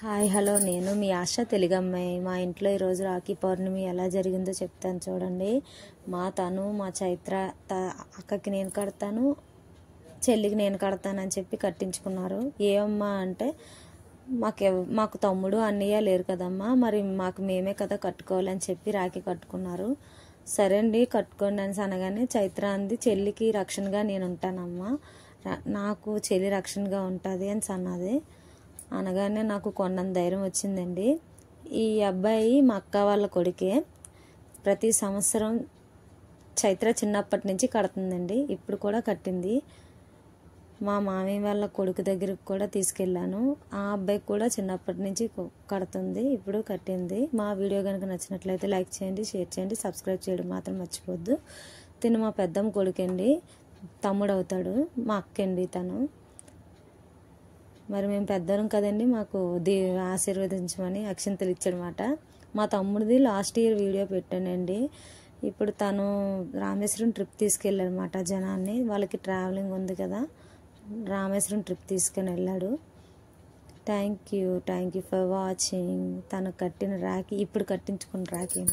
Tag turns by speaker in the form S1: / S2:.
S1: Hi hello నేను మీ ఆశ తెలుగమ్మాయి. మా ఇంట్లో ఈరోజు రాఖీ పౌర్ణమి ఎలా జరిగిందో చెప్తాను చూడండి. మా చైత్ర అక్కకి నేను కడతాను, చెల్లికి నేను కడతానని చెప్పి కట్టించుకున్నారు. ఏమమ్మా అంటే మాకు తమ్ముడు అన్నయ్య లేరు కదమ్మా, మరి మాకు మేమే కదా కట్టుకోవాలని చెప్పి రాఖీ కట్టుకున్నారు. సరే అండి కట్టుకోండి అని అనగానే చైత్ర అంది, చెల్లికి రక్షణగా నేను ఉంటానమ్మా, నాకు చెల్లి రక్షణగా ఉంటుంది అని అన్నది. అనగానే నాకు కొన్నంత ధైర్యం వచ్చిందండి. ఈ అబ్బాయి మా అక్క వాళ్ళ కొడుకే. ప్రతి సంవత్సరం చైత్ర చిన్నప్పటి నుంచి కడుతుందండి, ఇప్పుడు కూడా కట్టింది. మా మామయ్య వాళ్ళ కొడుకు దగ్గరికి కూడా తీసుకెళ్ళాను. ఆ అబ్బాయికి కూడా చిన్నప్పటి నుంచి కడుతుంది, ఇప్పుడు కట్టింది. మా వీడియో కనుక నచ్చినట్లయితే లైక్ చేయండి, షేర్ చేయండి, సబ్స్క్రైబ్ చేయడం మాత్రం మర్చిపోద్దు. తిను మా పెద్దమ్మ కొడుకండి, తమ్ముడు అవుతాడు, మా అక్కండి తను. మరి మేము పెద్దరం కదండి, మాకు ఆశీర్వదించమని అక్షంతలు ఇచ్చాడనమాట. మా తమ్ముడిది లాస్ట్ ఇయర్ వీడియో పెట్టానండి. ఇప్పుడు తను రామేశ్వరం ట్రిప్ తీసుకెళ్ళాడనమాట జనాన్ని. వాళ్ళకి ట్రావెలింగ్ ఉంది కదా, రామేశ్వరం ట్రిప్ తీసుకొని వెళ్ళాడు. Thank you for watching. తను కట్టిన రాఖీ, ఇప్పుడు కట్టించుకున్న రాఖీ.